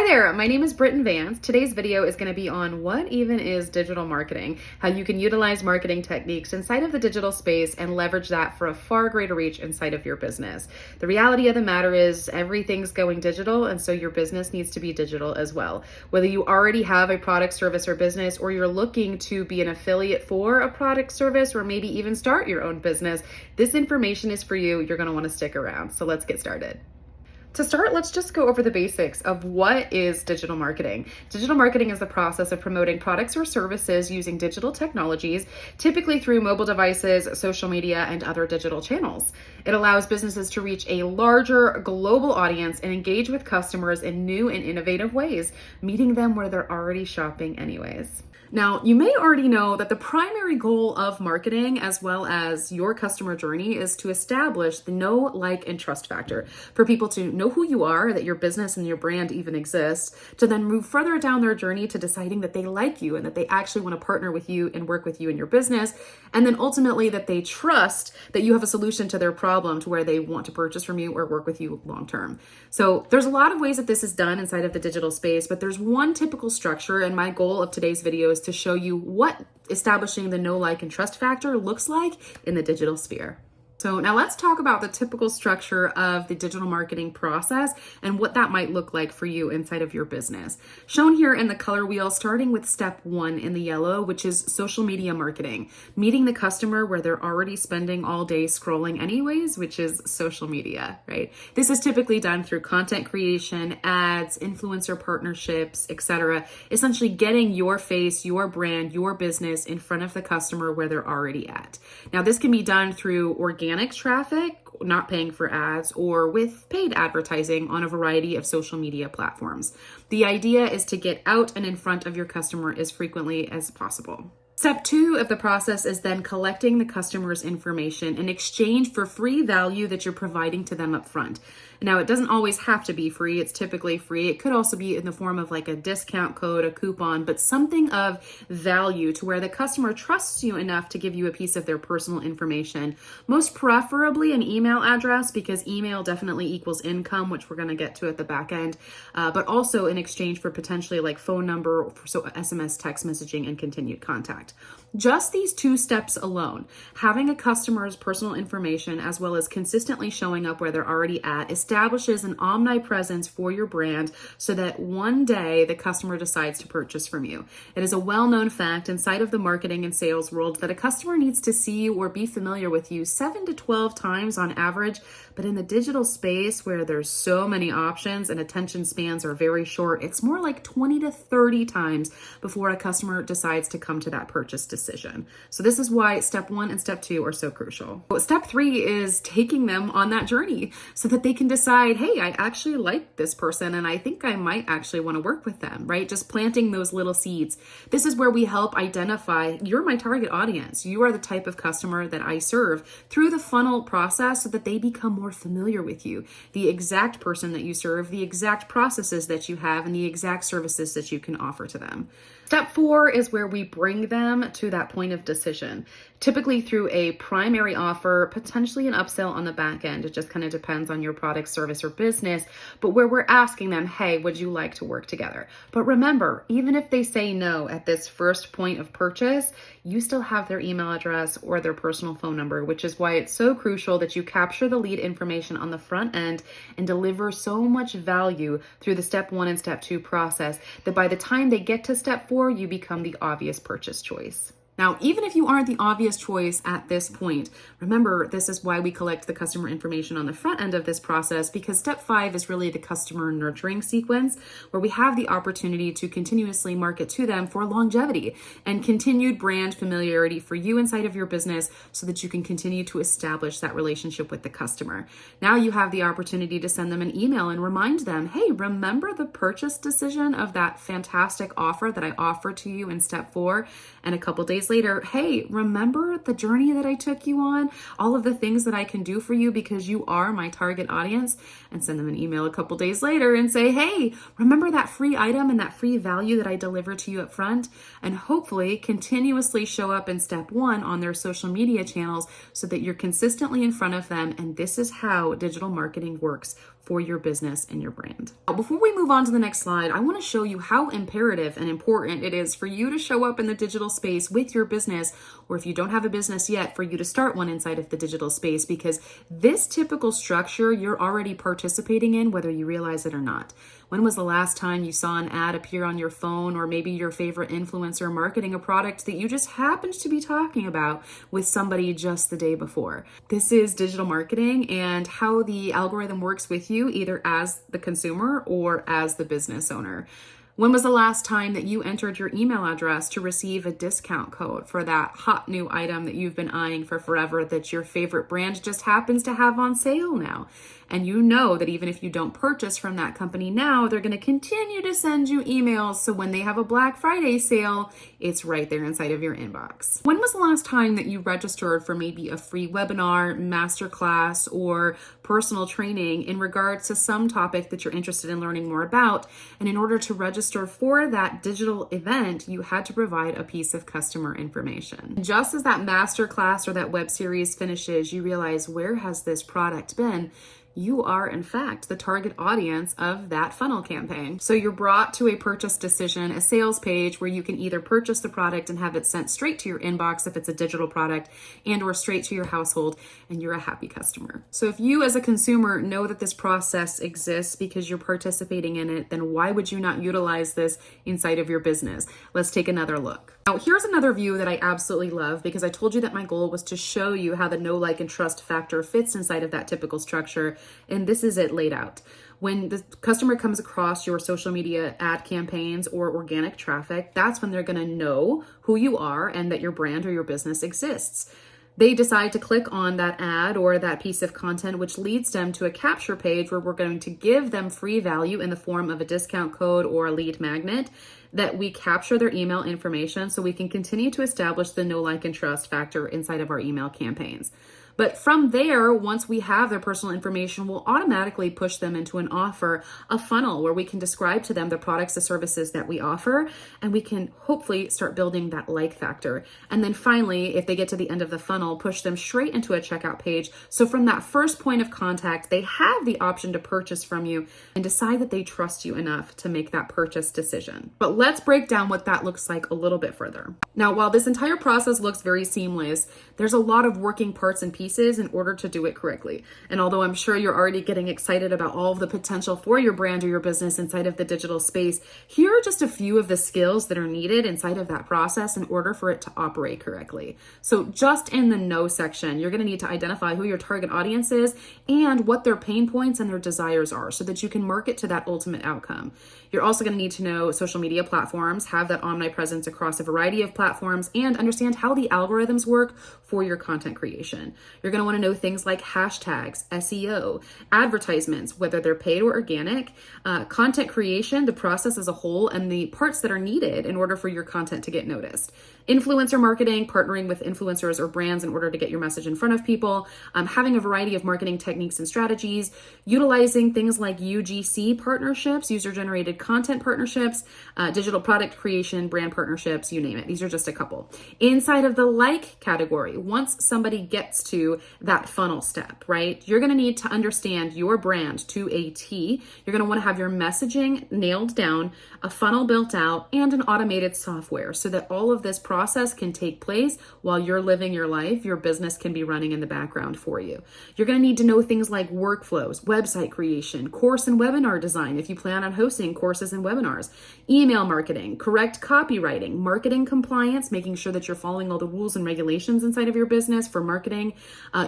there, my name is Britton Vance. Today's video is going to be on what even is digital marketing, how you can utilize marketing techniques inside of the digital space and leverage that for a far greater reach inside of your business. The reality of the matter is everything's going digital, and so your business needs to be digital as well. Whether you already have a product, service, or business, or you're looking to be an affiliate for a product, service, or maybe even start your own business, this information is for you. You're going to want to stick around. So let's get started. To start, let's just go over the basics of what is digital marketing. Digital marketing is the process of promoting products or services using digital technologies, typically through mobile devices, social media, and other digital channels. It allows businesses to reach a larger global audience and engage with customers in new and innovative ways, meeting them where they're already shopping anyways. Now, you may already know that the primary goal of marketing, as well as your customer journey, is to establish the know, like, and trust factor for people to know who you are, that your business and your brand even exist, to then move further down their journey to deciding that they like you and that they actually want to partner with you and work with you in your business, and then ultimately that they trust that you have a solution to their problem to where they want to purchase from you or work with you long term. So there's a lot of ways that this is done inside of the digital space, but there's one typical structure, and my goal of today's video is to show you what establishing the know, like, and trust factor looks like in the digital sphere. So now let's talk about the typical structure of the digital marketing process and what that might look like for you inside of your business. Shown here in the color wheel, starting with step 1 in the yellow, which is social media marketing, meeting the customer where they're already spending all day scrolling anyways, which is social media, right? This is typically done through content creation, ads, influencer partnerships, etc. Essentially getting your face, your brand, your business in front of the customer where they're already at. Now, this can be done through organic traffic, not paying for ads, or with paid advertising on a variety of social media platforms. The idea is to get out and in front of your customer as frequently as possible. Step 2 of the process is then collecting the customer's information in exchange for free value that you're providing to them up front. Now, it doesn't always have to be free. It's typically free. It could also be in the form of like a discount code, a coupon, but something of value to where the customer trusts you enough to give you a piece of their personal information. Most preferably an email address, because email definitely equals income, which we're going to get to at the back end, but also in exchange for potentially like phone number, so SMS, text messaging, and continued contact. Just these 2 steps alone, having a customer's personal information as well as consistently showing up where they're already at, establishes an omnipresence for your brand so that one day the customer decides to purchase from you. It is a well-known fact inside of the marketing and sales world that a customer needs to see you or be familiar with you 7 to 12 times on average, but in the digital space where there's so many options and attention spans are very short, it's more like 20 to 30 times before a customer decides to come to that purchase decision. So this is why step 1 and step 2 are so crucial. But step 3 is taking them on that journey so that they can decide, hey, I actually like this person and I think I might actually want to work with them, right? Just planting those little seeds. This is where we help identify, you're my target audience. You are the type of customer that I serve through the funnel process so that they become more familiar with you, the exact person that you serve, the exact processes that you have, and the exact services that you can offer to them. Step 4 is where we bring them to that point of decision, typically through a primary offer, potentially an upsell on the back end. It just kind of depends on your product, service, or business, but where we're asking them, hey, would you like to work together? But remember, even if they say no at this first point of purchase, you still have their email address or their personal phone number, which is why it's so crucial that you capture the lead information on the front end and deliver so much value through the step 1 and step 2 process that by the time they get to step 4, you become the obvious purchase choice. Now, even if you aren't the obvious choice at this point, remember, this is why we collect the customer information on the front end of this process, because step 5 is really the customer nurturing sequence, where we have the opportunity to continuously market to them for longevity and continued brand familiarity for you inside of your business so that you can continue to establish that relationship with the customer. Now you have the opportunity to send them an email and remind them, hey, remember the purchase decision of that fantastic offer that I offered to you in step 4? And a couple days later, hey, remember the journey that I took you on, all of the things that I can do for you because you are my target audience, and send them an email a couple days later and say, hey, remember that free item and that free value that I delivered to you up front? And hopefully continuously show up in step one on their social media channels so that you're consistently in front of them. And this is how digital marketing works for your business and your brand. Now, before we move on to the next slide, I want to show you how imperative and important it is for you to show up in the digital space with your business, or if you don't have a business yet, for you to start one inside of the digital space, because this typical structure you're already participating in, whether you realize it or not. When was the last time you saw an ad appear on your phone, or maybe your favorite influencer marketing a product that you just happened to be talking about with somebody just the day before? This is digital marketing and how the algorithm works with you, either as the consumer or as the business owner. When was the last time that you entered your email address to receive a discount code for that hot new item that you've been eyeing for forever that your favorite brand just happens to have on sale now? And you know that even if you don't purchase from that company now, they're going to continue to send you emails. So when they have a Black Friday sale, it's right there inside of your inbox. When was the last time that you registered for maybe a free webinar, masterclass, or personal training in regards to some topic that you're interested in learning more about? And in order to register for that digital event, you had to provide a piece of customer information. Just as that masterclass or that web series finishes, you realize, where has this product been? You are, in fact, the target audience of that funnel campaign. So you're brought to a purchase decision, a sales page where you can either purchase the product and have it sent straight to your inbox if it's a digital product, and or straight to your household, and you're a happy customer. So if you as a consumer know that this process exists because you're participating in it, then why would you not utilize this inside of your business? Let's take another look. Now, here's another view that I absolutely love, because I told you that my goal was to show you how the know, like, and trust factor fits inside of that typical structure. And this is it laid out. When the customer comes across your social media ad campaigns or organic traffic, that's when they're going to know who you are and that your brand or your business exists. They decide to click on that ad or that piece of content, which leads them to a capture page where we're going to give them free value in the form of a discount code or a lead magnet, that we capture their email information so we can continue to establish the know, like, and trust factor inside of our email campaigns. But from there, once we have their personal information, we'll automatically push them into an offer, a funnel where we can describe to them the products, the services that we offer, and we can hopefully start building that like factor. And then finally, if they get to the end of the funnel, push them straight into a checkout page. So from that first point of contact, they have the option to purchase from you and decide that they trust you enough to make that purchase decision. But let's break down what that looks like a little bit further. Now, while this entire process looks very seamless, there's a lot of working parts and pieces in order to do it correctly. And although I'm sure you're already getting excited about all of the potential for your brand or your business inside of the digital space, here are just a few of the skills that are needed inside of that process in order for it to operate correctly. So just in the know section, you're going to need to identify who your target audience is and what their pain points and their desires are so that you can market to that ultimate outcome. You're also going to need to know social media platforms, have that omnipresence across a variety of platforms, and understand how the algorithms work for your content creation. You're going to want to know things like hashtags, SEO, advertisements, whether they're paid or organic, content creation, the process as a whole, and the parts that are needed in order for your content to get noticed. Influencer marketing, partnering with influencers or brands in order to get your message in front of people, having a variety of marketing techniques and strategies, utilizing things like UGC partnerships, user-generated content partnerships, digital product creation, brand partnerships, you name it. These are just a couple. Inside of the like category, once somebody gets to that funnel step, right, you're going to need to understand your brand to a T. You're going to want to have your messaging nailed down, a funnel built out, and an automated software so that all of this process can take place while you're living your life. Your business can be running in the background for you. You're going to need to know things like workflows, website creation, course and webinar design if you plan on hosting courses and webinars, email marketing, correct copywriting, marketing compliance, making sure that you're following all the rules and regulations inside of your business for marketing,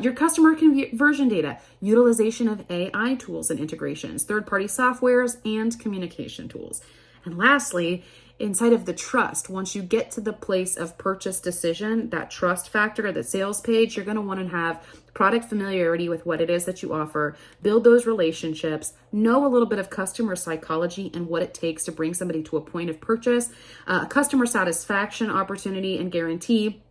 your customer conversion data, utilization of AI tools and integrations, third-party softwares, and communication tools. And lastly, inside of the trust, once you get to the place of purchase decision, that trust factor, the sales page, you're going to want to have product familiarity with what it is that you offer, build those relationships, know a little bit of customer psychology and what it takes to bring somebody to a point of purchase, customer satisfaction opportunity and guarantee,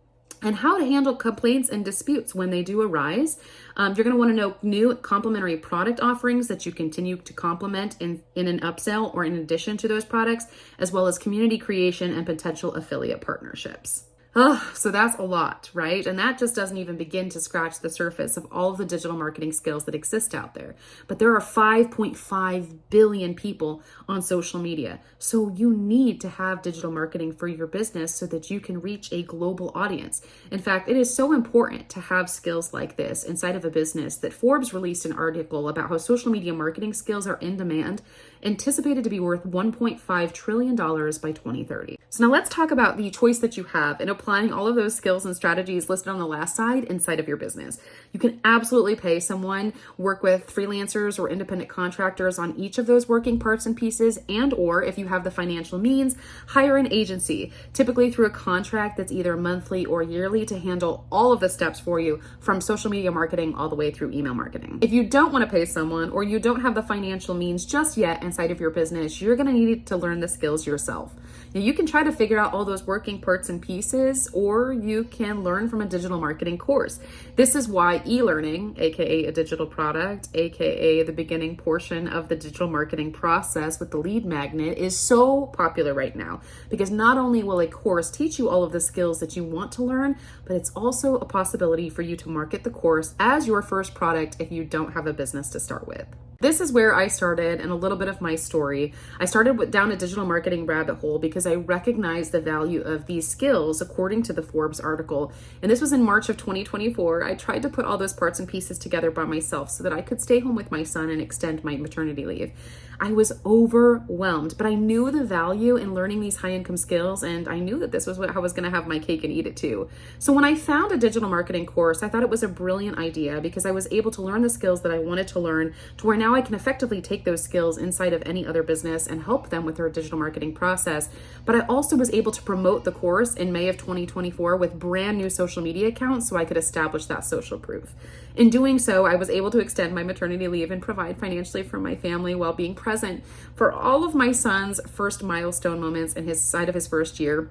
and how to handle complaints and disputes when they do arise. You're going to want to know new complementary product offerings that you continue to complement in an upsell or in addition to those products, as well as community creation and potential affiliate partnerships. Oh, so that's a lot, right? And that just doesn't even begin to scratch the surface of all of the digital marketing skills that exist out there. But there are 5.5 billion people on social media. So you need to have digital marketing for your business so that you can reach a global audience. In fact, it is so important to have skills like this inside of a business that Forbes released an article about how social media marketing skills are in demand, anticipated to be worth $1.5 trillion by 2030. So now let's talk about the choice that you have in applying all of those skills and strategies listed on the last side inside of your business. You can absolutely pay someone, work with freelancers or independent contractors on each of those working parts and pieces, and or if you have the financial means, hire an agency, typically through a contract that's either monthly or yearly, to handle all of the steps for you from social media marketing all the way through email marketing. If you don't want to pay someone or you don't have the financial means just yet inside of your business, you're going to need to learn the skills yourself. Now, you can try to figure out all those working parts and pieces, or you can learn from a digital marketing course. This is why e-learning, aka a digital product, aka the beginning portion of the digital marketing process with the lead magnet, is so popular right now, because not only will a course teach you all of the skills that you want to learn, but it's also a possibility for you to market the course as your first product if you don't have a business to start with. This is where I started and a little bit of my story. I started down a digital marketing rabbit hole because I recognized the value of these skills according to the Forbes article. And this was in March of 2024. I tried to put all those parts and pieces together by myself so that I could stay home with my son and extend my maternity leave. I was overwhelmed, but I knew the value in learning these high-income skills, and I knew that this was what I was going to have my cake and eat it too. So when I found a digital marketing course, I thought it was a brilliant idea because I was able to learn the skills that I wanted to learn, to where now I can effectively take those skills inside of any other business and help them with their digital marketing process. But I also was able to promote the course in May of 2024 with brand new social media accounts so I could establish that social proof. In doing so, I was able to extend my maternity leave and provide financially for my family while being present for all of my son's first milestone moments in his side of his first year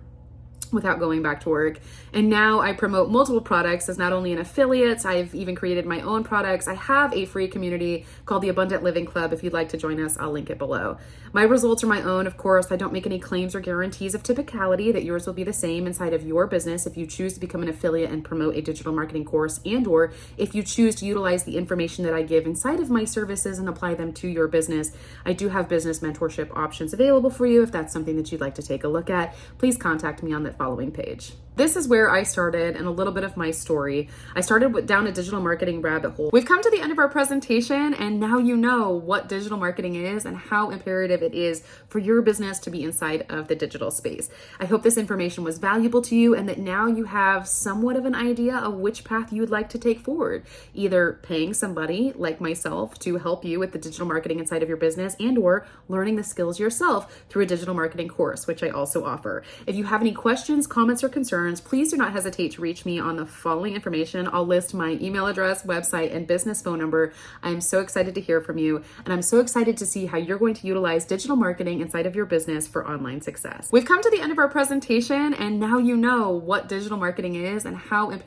without going back to work. And now I promote multiple products as not only an affiliate, I've even created my own products. I have a free community called the Abundant Living Club. If you'd like to join us, I'll link it below. My results are my own, of course. I don't make any claims or guarantees of typicality that yours will be the same inside of your business if you choose to become an affiliate and promote a digital marketing course, and or if you choose to utilize the information that I give inside of my services and apply them to your business. I do have business mentorship options available for you if that's something that you'd like to take a look at. Please contact me on that following page. This is where I started and a little bit of my story. I started down a digital marketing rabbit hole. We've come to the end of our presentation, and now you know what digital marketing is and how imperative it is for your business to be inside of the digital space. I hope this information was valuable to you and that now you have somewhat of an idea of which path you would like to take forward, either paying somebody like myself to help you with the digital marketing inside of your business, and or learning the skills yourself through a digital marketing course, which I also offer. If you have any questions, comments, or concerns, please do not hesitate to reach me on the following information. I'll list my email address, website, and business phone number. I am so excited to hear from you, and I'm so excited to see how you're going to utilize digital marketing inside of your business for online success. We've come to the end of our presentation, and now you know what digital marketing is and how